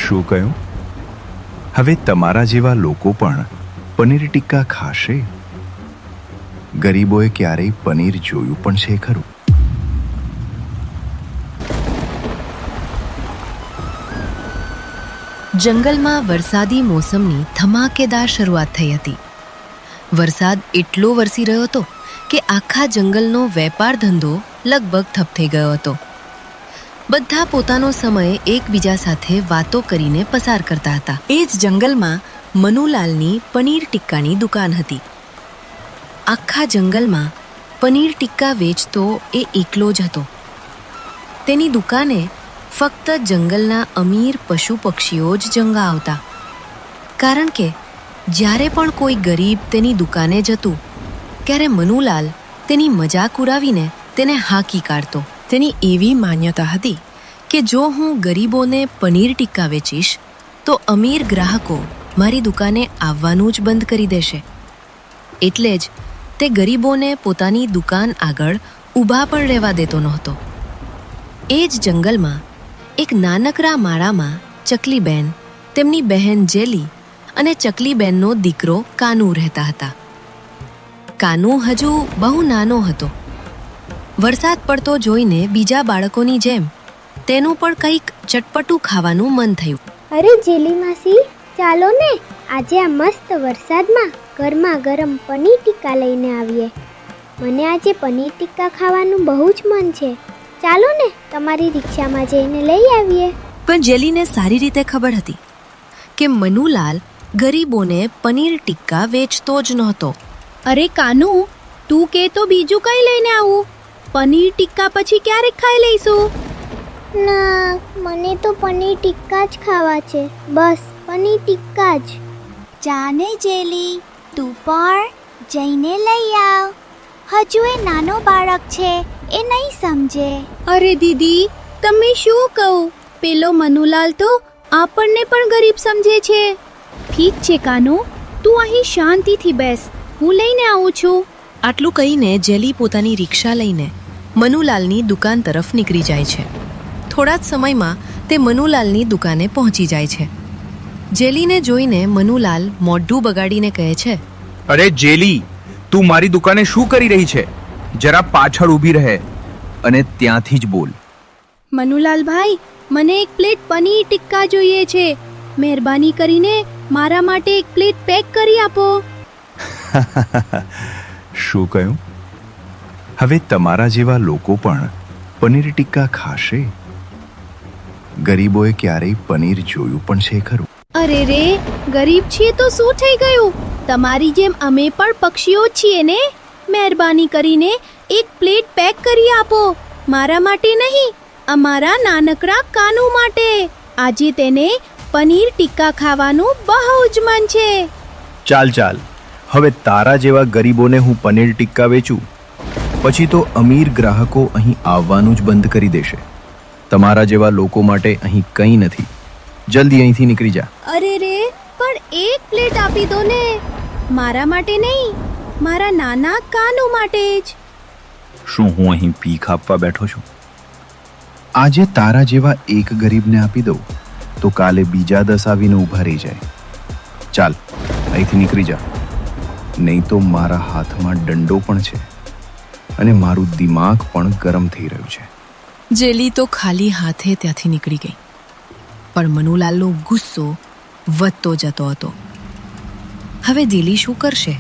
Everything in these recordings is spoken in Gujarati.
શું કહ્યું? હવે તમારા જેવા લોકો પણ પનીર ટિક્કા ખાશે? ગરીબોએ ક્યારેય પનીર જોયું પણ છે ખરું? જંગલમાં વરસાદી મોસમની ધમાકેદાર શરૂઆત થઈ હતી. વરસાદ એટલો વરસી રહ્યો હતો કે આખા જંગલનો વેપાર ધંધો લગભગ ઠપ થઈ ગયો હતો. બધા પોતાનો સમય એકબીજા સાથે વાતો કરીને પસાર કરતા હતા. એ જ જંગલમાં મનુલાલની પનીર ટિક્કાની દુકાન હતી. આખા જંગલમાં પનીર ટિક્કા વેચતો એ એકલો જ હતો. તેની દુકાને ફક્ત જંગલના અમીર પશુ પક્ષીઓ જ જંગા આવતા, કારણ કે જ્યારે પણ કોઈ ગરીબ તેની દુકાને જતું ત્યારે મનુલાલ તેની મજાક ઉડાવીને તેને હાંકી કાઢતો. તેની એવી માન્યતા હતી કે જો હું ગરીબોને પનીર ટિક્કા વેચીશ તો અમીર ગ્રાહકો મારી દુકાને આવવાનું જ બંધ કરી દેશે. એટલે જ તે ગરીબોને પોતાની દુકાન આગળ ઊભા પણ રહેવા દેતો નહોતો. એ જ જંગલમાં એક નાનકડા માળામાં ચકલીબેન, તેમની બહેન જેલી અને ચકલીબેનનો દીકરો કાનુ રહેતા હતા. કાનુ હજુ બહુ નાનો હતો. વરસાદ પડતો જોઈને બીજા બાળકોની જેમ તેનું પણ કંઈક ચટપટું ખાવાનું મન થયું. અરે જેલી માસી, ચાલો ને આજે આ મસ્ત વરસાદમાં ગરમા ગરમ પનીર ટિક્કા લઈને આવીએ. મને આજે પનીર ટિક્કા ખાવાનું બહુ જ મન છે. ચાલો ને તમારી રિક્ષામાં જઈને લઈ આવીએ. પણ જેલીને સારી રીતે ખબર હતી કે મનુલાલ ગરીબોને પનીર ટિક્કા વેચતો જ નહોતો. અરે કાનુ, તું કે તો બીજું કંઈ લઈને આવું. પનીર ટિક્કા પછી ક્યારેક ખાઈ લઈશું. ના, મને તો પનીર ટિક્કા જ ખાવા છે. બસ પનીર ટિક્કા જ. જાને જેલી, તું પણ જઈને લઈ આવ. હજુ એ નાનો બાળક છે, એ નહીં સમજે. અરે દીદી, તમે શું કહો? પેલો મનુલાલ તો આપણને પણ ગરીબ સમજે છે. ઠીક છે કાનુ, તું અહીં શાંતિથી બેસ, હું લઈને આવું છું. આટલું કહીને જેલી પોતાની રિક્ષા લઈને મનુલાલની દુકાન તરફ નીકળી જાય છે. થોડા જ સમયમાં તે મનુલાલની દુકાને પહોંચી જાય છે. જેલીને જોઈને મનુલાલ મોઢું બગાડીને કહે છે, અરે જેલી, તું મારી દુકાને શું કરી રહી છે? જરા પાછળ ઊભી રહે અને ત્યાંથી જ બોલ. મનુલાલ ભાઈ, મને એક પ્લેટ પનીર ટિક્કા જોઈએ છે. મહેરબાની કરીને મારા માટે એક પ્લેટ પેક કરી આપો. શું કહ્યું? હવે તમારા જેવા લોકો પણ પનીર ટિક્કા ખાશે? ગરીબોએ ક્યારેય પનીર જોયું પણ છે ખરું? અરે રે, ગરીબ છીએ તો શું થઈ ગયું? તમારી જેમ અમે પણ પક્ષીઓ છીએ ને. મહેરબાની કરીને એક પ્લેટ પેક કરી આપો. મારા માટે નહીં, અમારા નાનકડા કાનુ માટે. આજે તેને પનીર ટિક્કા ખાવાનું બહુ જ મન છે. ચાલ ચાલ, હવે તારા જેવા ગરીબોને હું પનીર ટિક્કા વેચું પછી તો અમીર ગ્રાહકો અહીં આવવાનું જ બંધ કરી દેશે. તમારા જેવા લોકો માટે અહીં કંઈ નથી. જલ્દી અહીંથી નીકળી જા. અરે રે, પણ એક પ્લેટ આપી દો ને. મારા માટે નહીં, મારા નાના કાનુ માટે જ. શું હું અહીં ભીખ આપવા બેઠો છું? આજે તારા જેવા એક ગરીબને આપી દઉં તો કાલે બીજા 10 આવીને ઊભા રહી જાય. ચાલ અહીંથી નીકળી જા, નહીં તો મારા હાથમાં દંડો પણ છે અને મારું દિમાગ પણ ગરમ થઈ રહ્યું છે. જેલી તો ખાલી હાથે ત્યાંથી નીકળી ગઈ. પણ મનુલાલનો ગુસ્સો વધતો જતો હતો. હવે જેલી શું કરશે?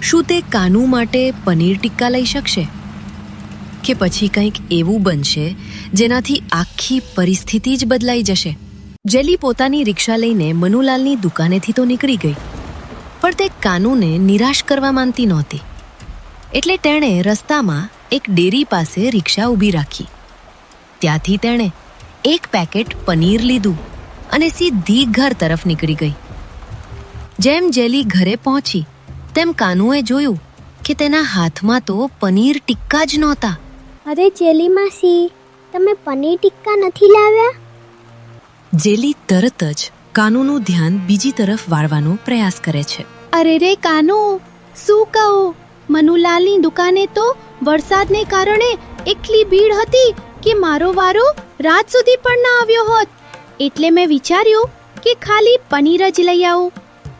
શું તે કાનુ માટે પનીર ટિક્કા લઈ શકશે? કે પછી કંઈક એવું બનશે જેનાથી આખી પરિસ્થિતિ જ બદલાઈ જશે? જેલી પોતાની રિક્ષા લઈને મનુલાલની દુકાનેથી તો નીકળી ગઈ, પણ તે કાનુને નિરાશ કરવા માંગતી નહોતી. એટલે તેણે રસ્તામાં એક ડેરી પાસે રિક્ષા ઊભી રાખી. ત્યાંથી તેણે એક પેકેટ પનીર લીધું અને સીધી ઘર તરફ નીકળી ગઈ. જેમ જેલી ઘરે પહોંચી તેમ કાનુએ જોયું કે તેના હાથમાં તો પનીર ટિક્કા જ નહોતા. અરે જેલી માસી, તમે પનીર ટિક્કા નથી લાવ્યા? જેલી તરત જ કાનુનું ધ્યાન બીજી તરફ વાળવાનો પ્રયાસ કરે છે. અરે રે કાનુ, શું કહું? મનુલાલની દુકાને તો વરસાદને કારણે એટલી ભીડ હતી કે મારો વારો રાત સુધી પણ ના આવ્યો હોત, એટલે મેં વિચાર્યું કે ખાલી પનીર જ લઈ આવું.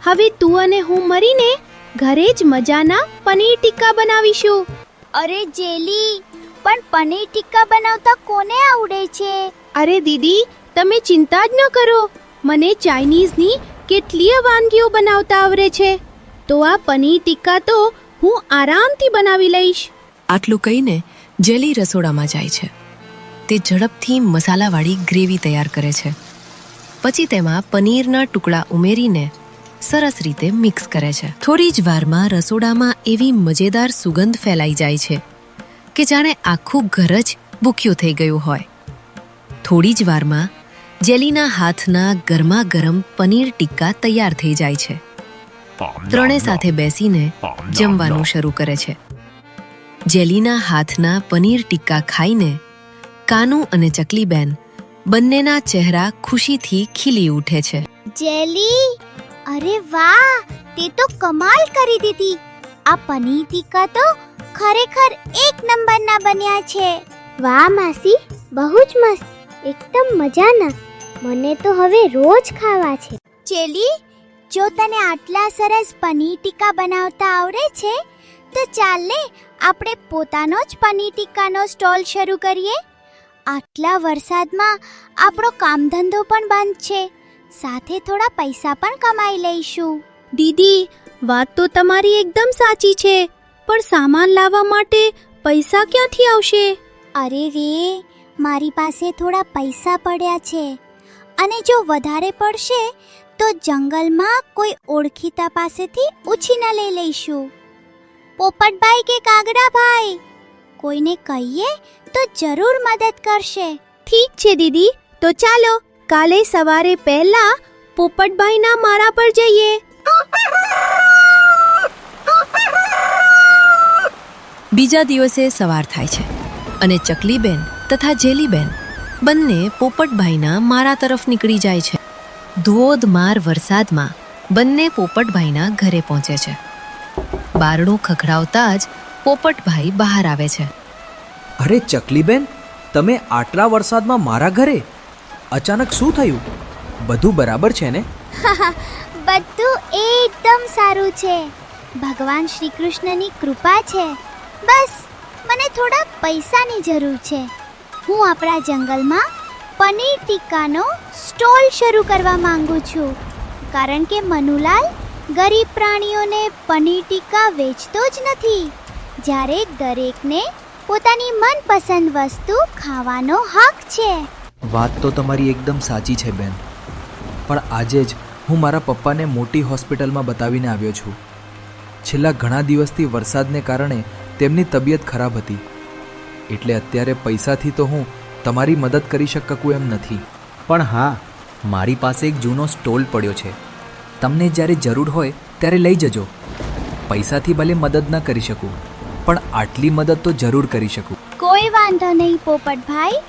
હવે તું અને હું મળીને ઘરે જ મજાના પનીર ટિક્કા બનાવીશું. અરે જેલી, પણ પનીર ટિક્કા બનાવતા કોને આવડે છે? અરે દીદી, તમે ચિંતા જ ન કરો, મને ચાઇનીઝની કેટલીય વાનગીઓ બનાવતા આવડે છે. તો આ પનીર ટિક્કા તો હું આરામથી બનાવી લઈશ. આટલું કહીને જેલી રસોડામાં જાય છે. તે ઝડપથી મસાલાવાળી ગ્રેવી તૈયાર કરે છે. પછી તેમાં પનીરના ટુકડા ઉમેરીને સરસ રીતે મિક્સ કરે છે. થોડી જ વારમાં રસોડામાં એવી મજેદાર સુગંધ ફેલાઈ જાય છે કે જાણે આખું ઘર જ ભૂખ્યું થઈ ગયું હોય. થોડી જ વારમાં જેલીના હાથના ગરમા ગરમ પનીર ટિક્કા તૈયાર થઈ જાય છે. ત્રણે સાથે બેસીને જમવાનું શરૂ કરે છે. જેલીના હાથના પનીર ટિક્કા ખાઈને કાનુ અને ચકલીબેન બંનેના ચહેરા ખુશીથી ખીલી ઉઠે છે. જેલી, અરે વાહ, તે તો કમાલ કરી દીધી. આ પનીર ટિક્કા તો ખરેખર એક નંબરના બન્યા છે. વાહ માસી, બહુ જ મસ્ત, એકદમ મજાના. મને તો હવે રોજ ખાવા છે. જેલી, જો તને આટલા સરસ પનીર ટિક્કા બનાવતા આવડે છે તો ચાલ ને આપણે પોતાનો જ પનીર ટિક્કાનો સ્ટોલ શરૂ કરીએ. આટલા વરસાદમાં આપણો કામ ધંધો પણ બંધ છે, સાથે થોડા પૈસા પણ કમાઈ લઈશું. દીદી, વાત તો તમારી એકદમ સાચી છે, પણ સામાન લાવવા માટે પૈસા ક્યાંથી આવશે? અરે રે, મારી પાસે થોડા પૈસા પડ્યા છે, અને જો વધારે પડશે તો જંગલમાં કોઈ ઓળખીતા પાસેથી ઉછીના લઈ લઈશું. પોપટભાઈ કે કાગડાભાઈ, કોઈને કહીએ તો જરૂર મદદ કરશે. ઠીક છે દીદી, તો ચાલો કાલે સવારે પહેલા પોપટભાઈના મારા પર જઈએ. બીજા દિવસે સવાર થાય છે અને ચકલીબેન તથા જેલીબેન બંને પોપટભાઈના મારા તરફ નીકળી જાય છે. ધોધમાર વરસાદમાં બંને પોપટભાઈના ઘરે પહોંચે છે. બારણું ખખડાવતા જ પોપટભાઈ બહાર આવે છે. અરે ચકલીબેન, તમે આટલા વરસાદમાં મારા ઘરે? અચાનક શું થયું? બધું બરાબર છે ને? બધું એકદમ સારું છે. ભગવાન શ્રી કૃષ્ણની કૃપા છે. બસ મને થોડા પૈસાની જરૂર છે. હું આપણા જંગલમાં પનીર ટિક્કાનો સ્ટોલ શરૂ કરવા માંગુ છું, કારણ કે મનુલાલ ગરીબ પ્રાણીઓને પનીર ટિક્કા વેચતો જ નથી, જ્યારે દરેકને પોતાની મનપસંદ વસ્તુ ખાવાનો હક છે. વાત તો તમારી એકદમ સાચી છે બેન, પણ આજે જ હું મારા પપ્પાને મોટી હોસ્પિટલમાં બતાવીને આવ્યો છું. છેલ્લા ઘણા દિવસથી વરસાદને કારણે તેમની તબિયત ખરાબ હતી, એટલે અત્યારે પૈસાથી તો હું તમારી મદદ કરી શકું એમ નથી. પણ હા, મારી પાસે એક જૂનો સ્ટોલ પડ્યો છે. તમને જ્યારે જરૂર હોય ત્યારે લઈ જજો. પૈસાથી ભલે મદદ ન કરી શકું, પણ આટલી મદદ તો જરૂર કરી શકું. કોઈ વાંધો નહીં પોપટભાઈ,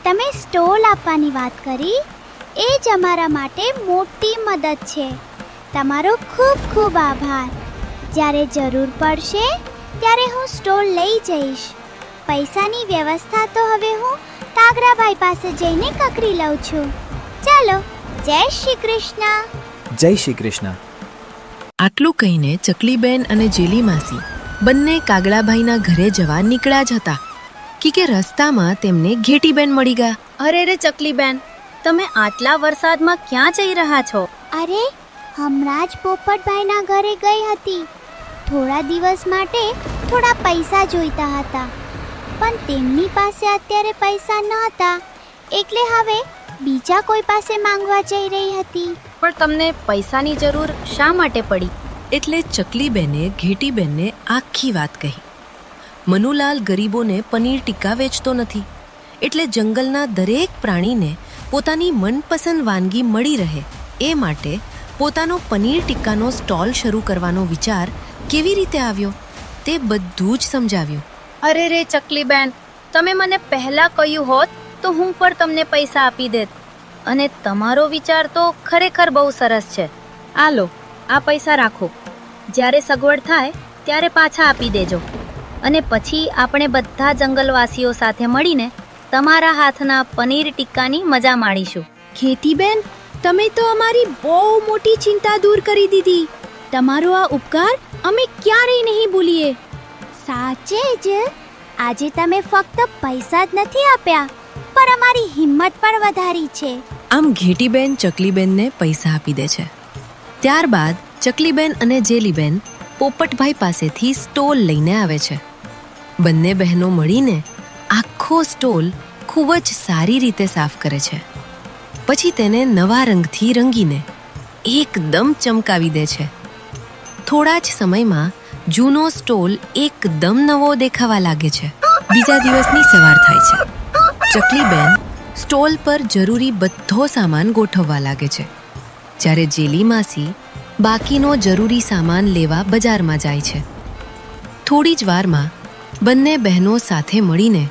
તમે સ્ટોલ આપવાની વાત કરી એ જ અમારા માટે મોટી મદદ છે. તમારો ખૂબ ખૂબ આભાર. જ્યારે જરૂર પડશે ત્યારે હું સ્ટોલ લઈ જઈશ. પૈસાની વ્યવસ્થા તો હવે હું કાગરાભાઈ પાસે જઈને કકરી લઉં છું. ચાલો, જય શ્રી કૃષ્ણ. જય શ્રી કૃષ્ણ. આટલું કહીને ચકલીબેન અને જેલી માસી બંને કાગડાભાઈના ઘરે જવા નીકળ્યા જ હતા કે રસ્તામાં તેમને ઘેટીબેન મળી ગયા. અરે રે ચકલીબેન, તમે આટલા વરસાદમાં ક્યાં જઈ રહ્યા છો? અરે, હમણાં જ પોપટભાઈના ઘરે ગઈ હતી. થોડા દિવસ માટે થોડા પૈસા જોઈતા હતા, પણ તેમની પાસે અત્યારે પૈસા ન હતા, એટલે હવે બીજા કોઈ પાસે માંગવા જઈ રહી હતી. પણ તમને પૈસાની જરૂર શા માટે પડી? એટલે ચકલીબેને ઘેટીબેનને આખી વાત કહી. મનુલાલ ગરીબોને પનીર ટિક્કા વેચતો નથી, એટલે જંગલના દરેક પ્રાણીને પોતાની મનપસંદ વાનગી મળી રહે એ માટે પોતાનો પનીર ટિક્કાનો સ્ટોલ શરૂ કરવાનો વિચાર કેવી રીતે આવ્યો તે બધું જ સમજાવ્યું. અરે રે ચકલીબેન, તમે મને પહેલા કહ્યું હોત તો હું પણ તમને પૈસા આપી દેત. અને તમારો વિચાર તો ખરેખર બહુ સરસ છે. આ લો, આ પૈસા રાખો. જ્યારે સગવડ થાય ત્યારે પાછા આપી દેજો, અને પછી આપણે બધા જંગલવાસીઓ સાથે મળીને તમારા હાથના પનીર ટિક્કાની મજા માણીશું. ખેતીબેન, તમે તો અમારી બહુ મોટી ચિંતા દૂર કરી દીધી. તમારો આ ઉપકાર અમે ક્યારેય નહીં ભૂલીએ. સાચે જ આજે તમે ફક્ત પૈસા જ નથી આપ્યા પણ અમારી હિંમત પણ વધારી છે. આમ ઘેટીબેન ચકલીબેનને પૈસા આપી દે છે. ત્યારબાદ ચકલીબેન અને જેલીબેન પોપટભાઈ પાસેથી સ્ટોલ લઈને આવે છે. બંને બહેનો મળીને આખો સ્ટોલ ખૂબ જ સારી રીતે સાફ કરે છે. પછી તેને નવા રંગથી રંગીને એકદમ ચમકાવી દે છે. થોડા જ સમયમાં જૂનો સ્ટોલ એકદમ નવો દેખાવા લાગે છે. બીજા દિવસની સવાર થાય છે. ચકલીબેન સ્ટોલ પર જરૂરી બધો સામાન ગોઠવવા લાગે છે. જ્યારે જેલી માસી બાકીનો જરૂરી સામાન લેવા બજારમાં જાય છે. થોડી જ વારમાં બંને બહેનો સાથે મળીને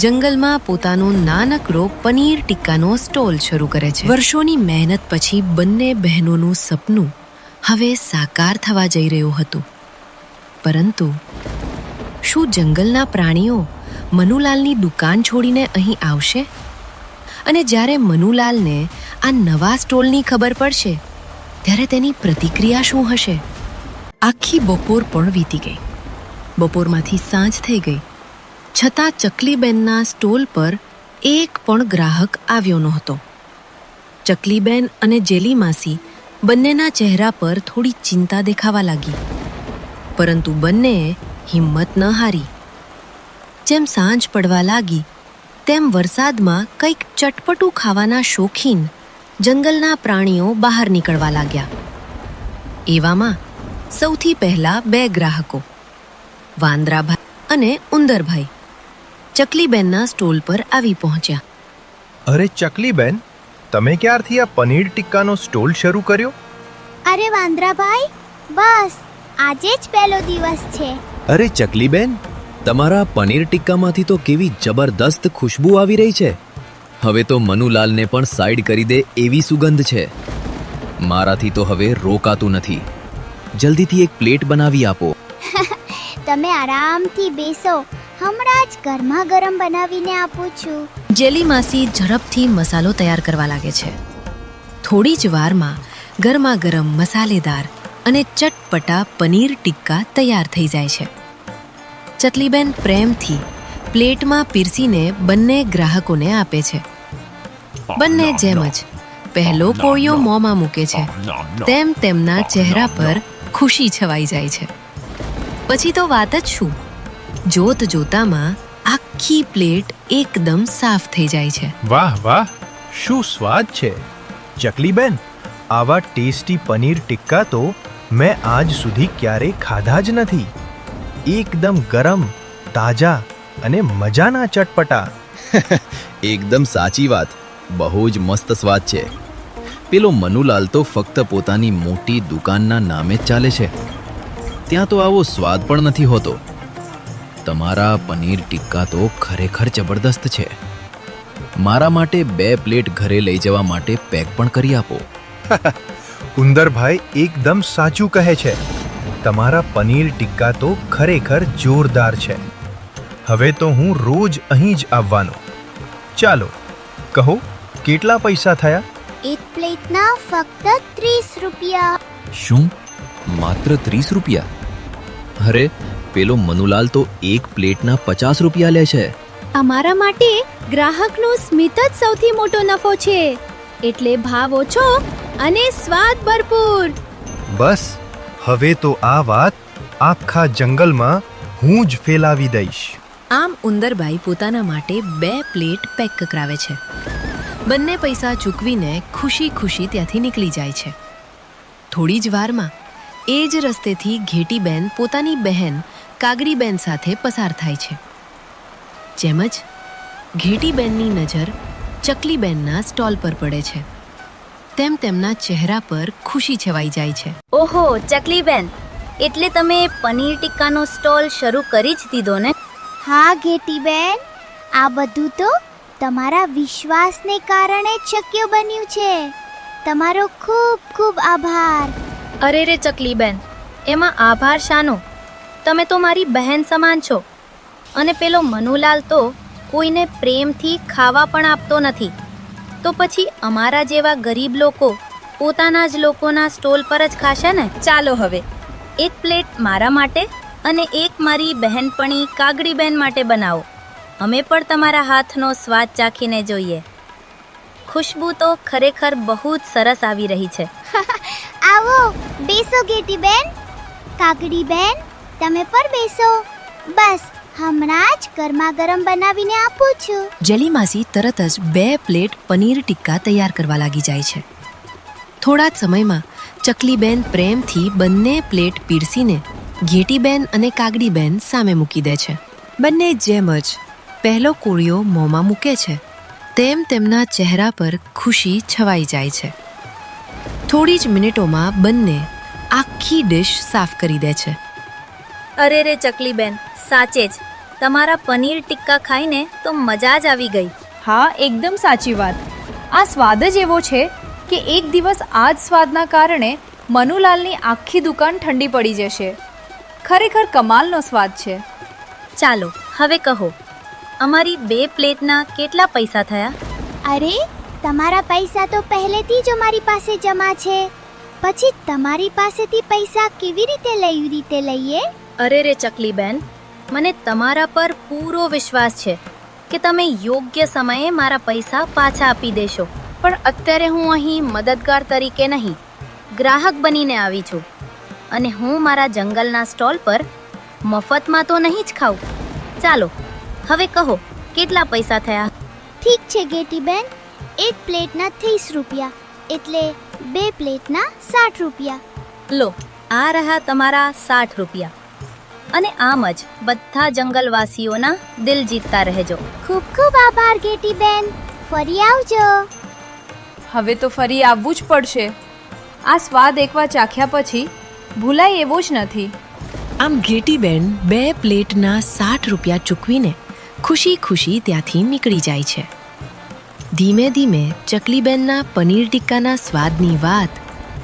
જંગલમાં પોતાનો નાનકડો પનીર ટિક્કાનો સ્ટોલ શરૂ કરે છે. વર્ષોની મહેનત પછી બંને બહેનોનું સપનું હવે સાકાર થવા જઈ રહ્યું હતું. પરંતુ શું જંગલના પ્રાણીઓ મનુલાલની દુકાન છોડીને અહીં આવશે? અને જ્યારે મનુલાલને આ નવા સ્ટોલની ખબર પડશે ત્યારે તેની પ્રતિક્રિયા શું હશે? આખી બપોર પણ વીતી ગઈ. બપોરમાંથી સાંજ થઈ ગઈ, છતાં ચકલીબેનના સ્ટોલ પર એક પણ ગ્રાહક આવ્યો નહોતો. ચકલીબેન અને જેલી માસી બંનેના ચહેરા પર થોડી ચિંતા દેખાવા લાગી, પરંતુ બંનેએ હિંમત ન હારી. જેમ સાંજ પડવા લાગી તેમ વરસાદમાં કંઈક ચટપટું ખાવાના શોખીન જંગલના પ્રાણીઓ બહાર નીકળવા લાગ્યા. એવામાં સૌથી પહેલા બે ગ્રાહકો, વાંદરાભાઈ અને ઉંદરભાઈ, ચકલીબેનના સ્ટોલ પર આવી પહોંચ્યા. અરે ચકલીબેન, તમે ક્યારથી આ પનીર ટિક્કાનો સ્ટોલ શરૂ કર્યો? અરે વાંદરાભાઈ, બસ આજે જ પહેલો દિવસ છે. અરે ચકલીબેન, તમારા પનીર ટિક્કામાંથી તો કેવી જબરદસ્ત ખુશ્બુ આવી રહી છે. હવે તો મનુલાલને પણ સાઈડ કરી દે એવી સુગંધ છે. મારાથી તો હવે રોકાતું નથી. જલ્દીથી એક પ્લેટ બનાવી આપો. તમે આરામથી બેસો, હમણાં જ ગરમા ગરમ બનાવીને આપું છું. જેલી માસી ઝડપથી મસાલો તૈયાર કરવા લાગે છે. થોડી જ વારમાં ગરમા ગરમ મસાલેદાર અને ચટપટા પનીર ટિક્કા તૈયાર થઈ જાય છે. ચકલીબેન પ્રેમથી પ્લેટમાં પીરસીને બંને ગ્રાહકોને આપે છે. બંને જેમ જ પહેલો કોળિયો મોંમાં મૂકે છે તેમ તેમના ચહેરા પર ખુશી છવાઈ જાય છે. પછી તો વાત જ શું, જોત જોતામાં આખી પ્લેટ એકદમ સાફ થઈ જાય છે. વાહ વાહ, શું સ્વાદ છે! ચકલીબેન, આવા ટેસ્ટી પનીર ટિક્કા તો મેં આજ સુધી ક્યારેય ખાધા જ નથી. એકદમ ગરમ, તાજા અને મજાના ચટપટા. એકદમ સાચી વાત. બહુ જ મસ્ત સ્વાદ છે. પેલો મનુલાલ તો ફક્ત પોતાની મોટી દુકાનના નામે જ ચાલે છે. ત્યાં તો આવો સ્વાદ પણ નથી હોતો. તમારા પનીર ટિક્કા તો ખરેખર જબરદસ્ત છે. મારા માટે 2 પ્લેટ ઘરે લઈ જવા માટે પેક પણ કરી આપો. ઉંદરભાઈ એકદમ સાચું કહે છે. તમારા પનીર ટિક્કા તો ખરેખર જોરદાર છે. હવે તો હું રોજ અહીં જ આવવાનો. ચાલો, કહો કેટલા પૈસા થયા? એક પ્લેટના ફક્ત 30 રૂપિયા. શું? માત્ર 30 રૂપિયા? અરે, પેલો મનુલાલ તો એક પ્લેટના 50 રૂપિયા લે છે. અમારા માટે ગ્રાહકનો સ્મિત જ સૌથી મોટો નફો છે. એટલે ભાવ ઓછો અને સ્વાદ ભરપૂર. બસ, હવે તો આ વાત આખા જંગલમાં હું જ ફેલાવી દઈશ. આમ ઉંદરભાઈ પોતાના માટે 2 પ્લેટ પેક કરાવે છે. બંને પૈસા ચૂકવીને ખુશી ખુશી ત્યાંથી નીકળી જાય છે. થોડી જ વારમાં એ જ રસ્તેથી ઘેટીબેન પોતાની બહેન કાગડીબેન સાથે પસાર થાય છે. જેમ જ ઘેટીબેનની નજર ચકલીબેનના સ્ટોલ પર પડે છે તેમ તેમના ચહેરા પર ખુશી છવાઈ જાય છે. ઓહો ચકલીબેન, એટલે તમે પનીર ટિક્કાનો સ્ટોલ શરૂ કરી જ દીધો ને? હા ઘેટીબેન, આ બધું તો તમારા વિશ્વાસને કારણે જ શક્ય બન્યું છે. તમારો ખૂબ ખૂબ આભાર. અરે રે ચકલીબેન, એમાં આભાર શાનો? તમે તો મારી બહેન સમાન છો. અને પેલો મનુલાલ તો કોઈને પ્રેમથી ખાવા પણ આપતો નથી, તો પછી અમારા જેવા ગરીબ લોકો પોતાના જ લોકોના સ્ટોલ પર જ ખાશે ને. ચાલો હવે એક પ્લેટ મારા માટે અને એક મારી બહેનપણી કાગડીબેન માટે બનાવો. અમે પણ તમારા હાથનો સ્વાદ ચાખીને જોઈએ. ખુશ્બુ તો ખરેખર બહુ જ સરસ આવી રહી છે. આવો બેસો ગેટી બેન. કાગડી બેન, તમે પણ બેસો. બસ હમણાં જ ગરમા ગરમ બનાવીને આપું છું. જેલી માસી તરત જ 2 પ્લેટ પનીર ટિક્કા તૈયાર કરવા લાગી જાય છે. થોડા જ સમયમાં ચકલીબેન પ્રેમથી બંને પ્લેટ પીરસીને ઘેટીબેન અને કાગડીબેન સામે મૂકી દે છે. બંને જેમ જ પહેલો કોળિયો મોંમાં મૂકે છે તેમ તેમના ચહેરા પર ખુશી છવાઈ જાય છે. થોડી જ મિનિટોમાં બંને આખી ડિશ સાફ કરી દે છે. અરે રે ચકલીબેન, સાચે જ તમારા પનીર ટિક્કા ખાઈને તો મજા જ આવી ગઈ. હા, એકદમ સાચી વાત. આ સ્વાદ જ એવો છે કે એક દિવસ આ જ સ્વાદના કારણે મનુલાલની આખી દુકાન ઠંડી પડી જશે. ખરેખર કમાલનો સ્વાદ છે. ચાલો હવે કહો, અમારી 2 પ્લેટના કેટલા પૈસા થયા? અરે, તમારા પૈસા તો પહેલેથી જ અમારી પાસે જમા છે. પછી તમારી પાસેથી પૈસા કેવી રીતે લઈએ? અરે રે ચકલીબેન, મને તમારા પર પૂરો વિશ્વાસ છે કે તમે યોગ્ય સમયે મારા પૈસા પાછા આપી દેશો. પણ અત્યારે હું અહીં મદદગાર તરીકે નહીં, ગ્રાહક બનીને આવી છું. અને હું મારા જંગલના સ્ટોલ પર મફતમાં તો નહીં જ ખાઉં. ચાલો હવે કહો, કેટલા પૈસા થયા? ઠીક છે ગેટી બેન, એક પ્લેટના 30 રૂપિયા, એટલે 2 પ્લેટના 60 રૂપિયા. લો, આ રહ્યા તમારા 60 રૂપિયા. અને આમ જ બધા જંગલવાસીઓના દિલ જીતતા રહેજો. ખૂબ ખૂબ આભાર ગેટી બેન. ફરી આવજો. હવે તો ફરી આવવું જ પડશે. આ સ્વાદ એકવાર ચાખ્યા પછી ભૂલાય એવો જ નથી. આમ ઘેટીબેન 2 પ્લેટના 60 રૂપિયા ચૂકવીને ખુશી ખુશી ત્યાંથી નીકળી જાય છે. ધીમે ધીમે ચકલીબેનના પનીર ટિક્કાના સ્વાદની વાત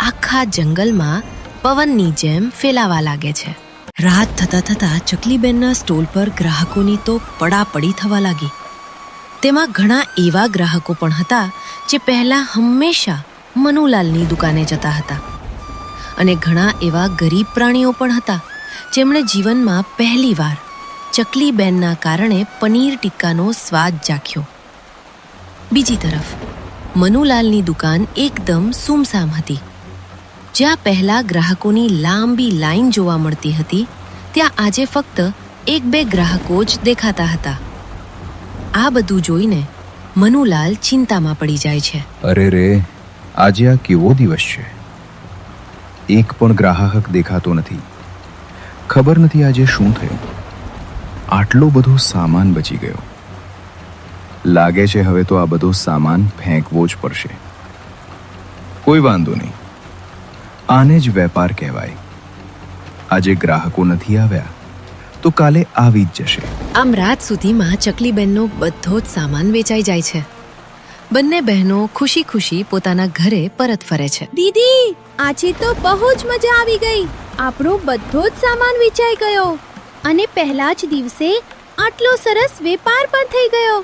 આખા જંગલમાં પવનની જેમ ફેલાવા લાગે છે. રાત થતાં થતાં ચકલીબેનના સ્ટોલ પર ગ્રાહકોની તો પડાપડી થવા લાગી. તેમાં ઘણા એવા ગ્રાહકો પણ હતા જે પહેલા હંમેશા મનુલાલની દુકાને જતા હતા. અને ઘણા એવા ગરીબ પ્રાણીઓ પણ હતા જેમણે જીવનમાં પહેલીવાર ચકલીબેનના કારણે પનીર ટિક્કાનો સ્વાદ ચાખ્યો. બીજી તરફ મનુલાલની દુકાન એકદમ સૂમસામ હતી. જ્યાં પહેલા ગ્રાહકોની લાંબી લાઈન જોવા મળતી હતી, ત્યાં આજે ફક્ત 1-2 ગ્રાહકો જ દેખાતા હતા. આ બધું જોઈને મનુલાલ ચિંતામાં પડી જાય છે. અરે રે, આજે આ કેવો દિવસ છે! એક પણ ગ્રાહક દેખાતો નથી. ખબર નથી આજે શું થયું. આટલો બધો સામાન બચી ગયો. લાગે છે હવે તો આ બધો સામાન ફેંકવો જ પડશે. કોઈ વાંધો નહીં, આને જ વેપાર કહેવાય. આજે ગ્રાહકો નથી આવ્યા તો કાલે આવી જ જશે. આમ રાત સુધીમાં ચકલીબેનનો બધો જ સામાન વેચાઈ જાય છે. બંને બહેનો ખુશી ખુશી પોતાના ઘરે પરત ફરે છે. દીદી, આજે તો બહુ જ મજા આવી ગઈ. આપણો બધો જ સામાન વેચાઈ ગયો અને પહેલા જ દિવસે આટલો સરસ વેપાર પણ થઈ ગયો.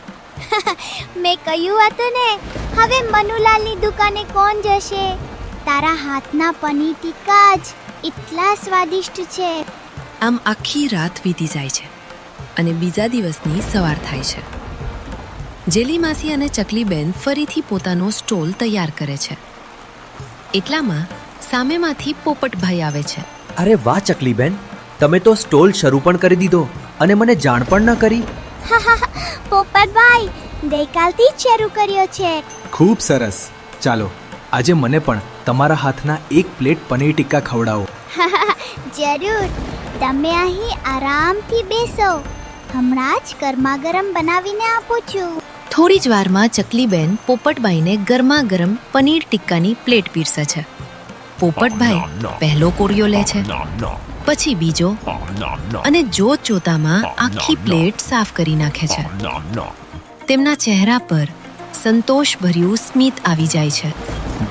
મેં કહ્યું હતું ને, હવે મનુલાલની દુકાને કોણ જશે? તારા હાથના પનીર ટિક્કા જ એટલા સ્વાદિષ્ટ છે. આમ આખી રાત વીતી જાય છે અને બીજા દિવસની સવાર થાય છે. જેલી માસી અને ચકલીબેન ફરીથી પોતાનો સ્ટોલ તૈયાર કરે છે. એટલામાં સામેમાંથી પોપટભાઈ આવે છે. અરે વાહ ચકલીબેન, તમે તો સ્ટોલ શરૂ પણ કરી દીધો અને મને જાણ પણ ન કરી. પોપટભાઈ, ગઈકાલથી જ શરૂ કર્યો છે. ખૂબ સરસ. ચાલો આજે મને પણ તમારા હાથના 1 પ્લેટ પનીર ટિક્કા ખવડાવો. જરૂર. તમે અહીં આરામથી બેસો. હમણાં જ ગરમા ગરમ બનાવીને આપું છું. થોડી જ વારમાં ચકલીબેન પોપટભાઈને ગરમા ગરમ પનીર ટિક્કાની પ્લેટ પીરસે છે. પોપટભાઈ પહેલો કોળિયો લે છે, પછી બીજો, અને જોત જોતામાં આખી પ્લેટ સાફ કરી નાખે છે. તેમના ચહેરા પર સંતોષભર્યું સ્મિત આવી જાય છે.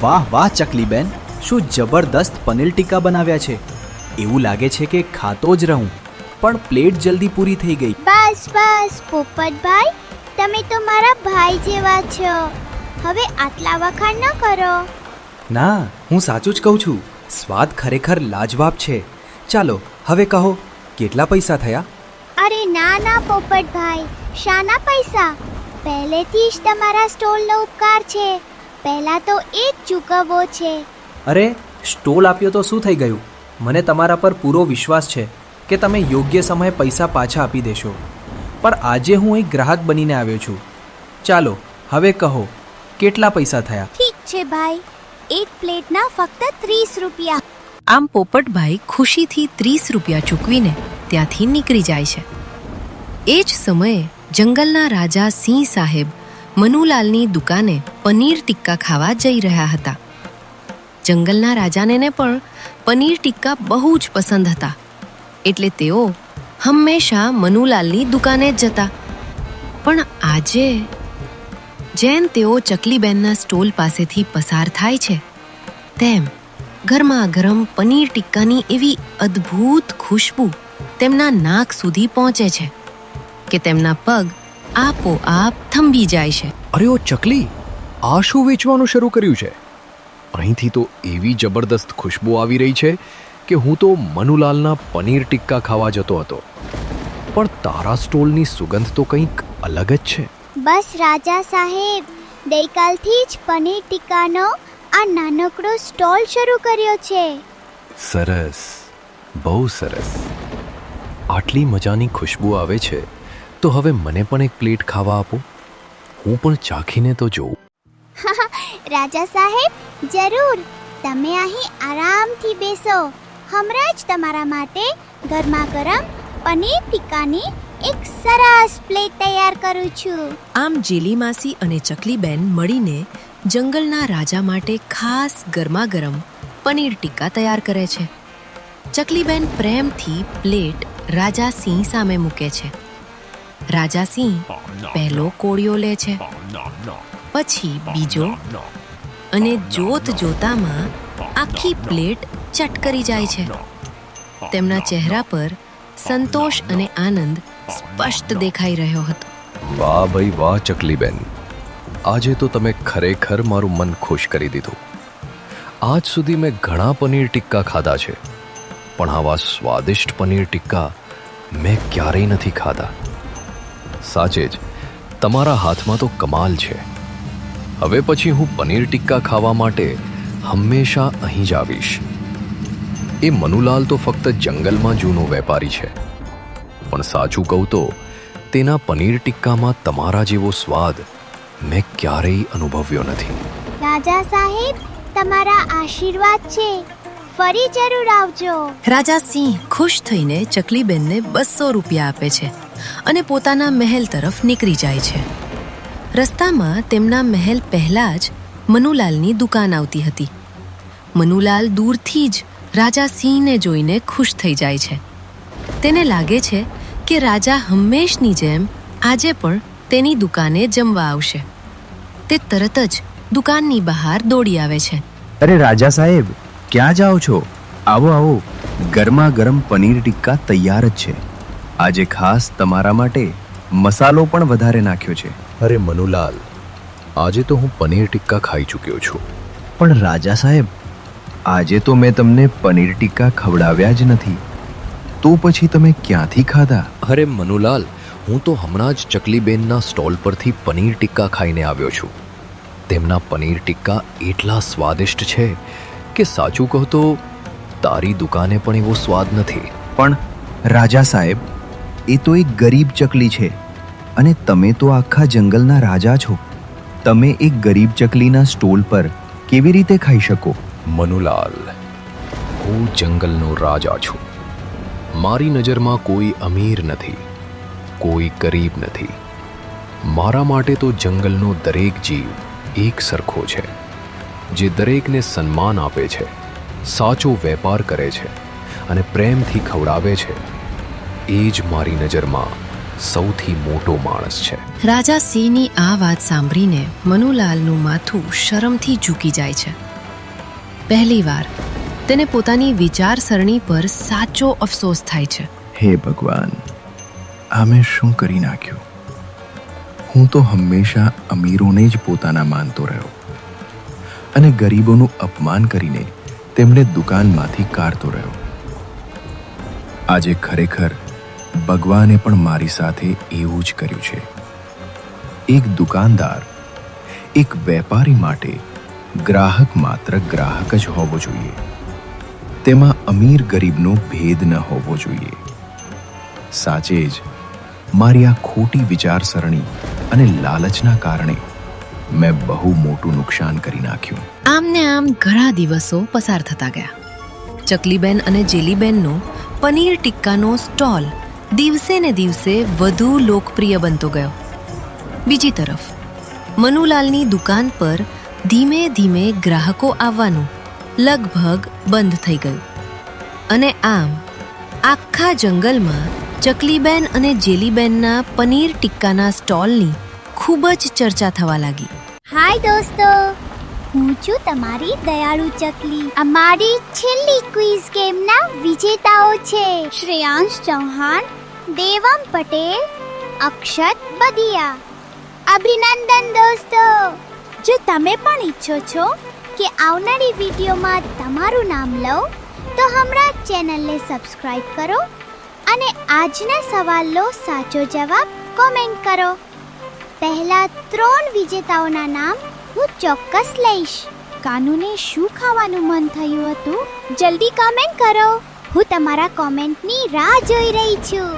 વાહ વાહ ચકલીબેન, શું જબરદસ્ત પનીર ટિક્કા બનાવ્યા છે. એવું લાગે છે કે ખાતો જ રહું, પણ પ્લેટ જલ્દી પૂરી થઈ ગઈ. બસ બસ પોપટભાઈ, તમે તો મારા ભાઈ જેવા છો. હવે આટલા વખાણ ન કરો. ના, હું સાચું જ કહું છું. સ્વાદ ખરેખર લાજવાબ છે. ચાલો હવે કહો, કેટલા પૈસા થયા? અરે ના ના પોપટભાઈ, શાના પૈસા? પહેલેથી જ તમારા સ્ટોલનો ઉપકાર છે. પહેલા તો એ જ ચૂકવવો છે. અરે, સ્ટોલ આપ્યો તો શું થઈ ગયું? મને તમારા પર પૂરો વિશ્વાસ છે કે તમે યોગ્ય સમયે પૈસા પાછા આપી દેશો. પણ આજે હું એક ગ્રાહક બનીને આવ્યો છું. ચાલો હવે કહો, કેટલા પૈસા થયા? ઠીક છે ભાઈ, એક પ્લેટના ફક્ત 30 રૂપિયા. આમ પોપટભાઈ ખુશીથી 30 રૂપિયા ચૂકવીને ત્યાંથી નીકળી જાય છે. એ જ સમયે જંગલના રાજા સિંહ સાહેબ મનુલાલની દુકાને પનીર ટિક્કા ખાવા જઈ રહ્યા હતા. જંગલના રાજાને પણ પનીર ટિક્કા બહુ જ પસંદ હતા, એટલે તેઓ હંમેશા મનુલાલની દુકાને જ જતા. પણ આજે જેમ તેઓ ચકલીબેનના સ્ટોલ પાસેથી પસાર થાય છે, તેમ ગરમા ગરમ પનીર ટિક્કાની એવી અદ્ભુત ખુશ્બુ તેમના નાક સુધી પહોંચે છે કે તેમના પગ આપોઆપ થંભી જાય છે. અરે ઓ ચકલી, આ શું વેચવાનું શરૂ કર્યું છે? અહીંથી તો એવી જબરદસ્ત ખુશ્બુ આવી રહી છે કે હું તો મનુલાલના પનીર ટિક્કા ખાવા જતો હતો. પણ તારા સ્ટોલની સુગંધ તો કંઈક અલગ જ છે. બસ રાજા સાહેબ, ગઈકાલથી જ પનીર ટિક્કાનો આ નાનકડો સ્ટોલ શરૂ કર્યો છે. સરસ, બહુ સરસ. આટલી મજાની ખુશ્બુ આવે છે તો હવે મને પણ એક પ્લેટ ખાવા આપો. હું પણ ચાખીને તો જોઉં. રાજા સાહેબ, જરૂર. તમે અહીં આરામથી બેસો. હમણાં જ તમારા માટે ગરમા ગરમ પનીર ટિક્કાની એક સરસ પ્લેટ તૈયાર કરું છું. આમ જેલી માસી અને ચકલીબેન મળીને જંગલના રાજા માટે ખાસ ગરમા ગરમ પનીર ટિક્કા તૈયાર કરે છે. ચકલીબેન પ્રેમથી પ્લેટ રાજા સિંહ સામે મૂકે છે. રાજા સિંહ પહેલો કોળિયો લે છે, પછી બીજો, અને જોત જોતામાં આખી પ્લેટ ચટ કરી જાય છે. તેમના ચહેરા પર સંતોષ અને આનંદ સ્પષ્ટ દેખાઈ રહ્યો હતો. વાહ ભાઈ વાહ ચકલીબેન, આજે તો તમે ખરેખર મારું મન ખુશ કરી દીધું. આજ સુધી મેં ઘણા પનીર ટિક્કા ખાધા છે, પણ આવા સ્વાદિષ્ટ પનીર ટિક્કા મેં ક્યારેય નથી ખાધા. સાચે જ તમારા હાથમાં તો કમાલ છે. હવે પછી હું પનીર ટિક્કા ખાવા માટે હંમેશા અહીં જ આવીશ. એ મનુલાલ તો ફક્ત જંગલમાં જૂનો વેપારી છે, પણ સાચું કહું તો તેના પનીર ટિક્કામાં તમારા જેવો સ્વાદ મેં ક્યારેય અનુભવ્યો નથી. રાજા સાહેબ, તમારા આશીર્વાદ છે. ફરી જરૂર આવજો. રાજા સિંહ ખુશ થઈને ચકલીબેનને 200 રૂપિયા આપે છે અને પોતાના મહેલ તરફ નીકળી જાય છે. રસ્તામાં તેમના મહેલ પહેલા જ મનુલાલની દુકાન આવતી હતી. મનુલાલ દૂરથી જ રાજા સિંહને જોઈને ખુશ થઈ જાય છે. તેને લાગે છે કે રાજા હંમેશની જેમ આજે પણ તેની દુકાને જમવા આવશે. તે તરત જ દુકાનની બહાર દોડી આવે છે. અરે રાજા સાહેબ, ક્યાં જાઓ છો? આવો આવો, ગરમા ગરમ પનીર ટિક્કા તૈયાર જ છે. આજે ખાસ તમારા માટે મસાલો પણ વધારે નાખ્યો છે. અરે મનુલાલ, આજે તો હું પનીર ટિક્કા ખાઈ ચૂક્યો છું. પણ રાજા સાહેબ, આજે તો મેં તમને પનીર ટિક્કા ખવડાવ્યા જ નથી, તો પછી તમે ક્યાંથી ખાધા? અરે મનુલાલ, હું તો હમણાં જ ચકલીબેનના સ્ટોલ પરથી પનીર ટિક્કા ખાઈને આવ્યો છું. તેમના પનીર ટિક્કા એટલા સ્વાદિષ્ટ છે કે સાચું કહો તો તારી દુકાને પણ એવો સ્વાદ નથી. પણ રાજા સાહેબ, એ તો એક ગરીબ ચકલી છે અને તમે તો આખા જંગલના રાજા છો. તમે એક ગરીબ ચકલીના સ્ટોલ પર કેવી રીતે ખાઈ શકો? મનુલાલ, હું જંગલનો રાજા છું. મારી નજરમાં કોઈ અમીર નથી, કોઈ ગરીબ નથી. મારા માટે તો જંગલનો દરેક જીવ એક સરખો છે, જે દરેકને સન્માન આપે છે, સાચો વેપાર કરે છે અને પ્રેમથી ખવડાવે છે. એ જ મારી નજરમાં સૌથી મોટો માણસ છે. રાજા સિંહની આ વાત સાંભળીને મનુલાલનું માથું શરમથી ઝૂકી જાય છે. પહેલીવાર તેને પોતાની વિચારસરણી પર સાચો અફસોસ થાય છે. હે ભગવાન, આ મેં શું કરી નાખ્યું? હું તો હંમેશા અમીરોને જ પોતાના માનતો રહ્યો અને ગરીબોનું અપમાન કરીને તેમને દુકાનમાંથી કાઢતો રહ્યો. આજે ખરેખર ભગવાને પણ મારી સાથે એવું જ કર્યું છે. એક દુકાનદાર, એક વેપારી માટે ગ્રાહક માત્ર ગ્રાહક જ હોવો જોઈએ. તેમાં અમીર ગરીબનો ભેદ ન હોવો જોઈએ. સાચે જ મારી આ ખોટી વિચારસરણી અને લાલચના કારણે મેં બહુ મોટું નુકસાન કરી નાખ્યું. આમ ને આમ ઘણા દિવસો પસાર થતા ગયા. ચકલીબેન અને જેલીબેનનો પનીર ટિક્કાનો સ્ટોલ દિવસે ને દિવસે વધુ લોકપ્રિય બનતો ગયો. બીજી તરફ મનુલાલની દુકાન પર ધીમે ધીમે ગ્રાહકો આવવાનું લગભગ બંધ થઈ ગયું અને આમ આખા જંગલમાં ચકલીબેન અને જેલીબેનના પનીર ટિક્કાના સ્ટોલની ખૂબ જ ચર્ચા થવા લાગી. હાય દોસ્તો, હું છું તમારી દયાળુ ચકલી. અમારી છેલ્લી ક્વિઝ ગેમના વિજેતાઓ છે શ્રેયાંશ ચૌહાણ, દેવમ પટેલ, અક્ષત બધિયા. અભિનંદન દોસ્તો. જો તમે પણ ઈચ્છો છો કે આવનારી વિડીયોમાં તમારું નામ લઉં તો હમણાં ચેનલને સબસ્ક્રાઇબ કરો અને આજના સવાલનો સાચો જવાબ કોમેન્ટ કરો. પહેલા 3 વિજેતાઓના નામ હું ચોક્કસ લઈશ. કાનુને શું ખાવાનું મન થયું હતું? જલ્દી કોમેન્ટ કરો. હું તમારા કોમેન્ટની રાહ જોઈ રહી છું.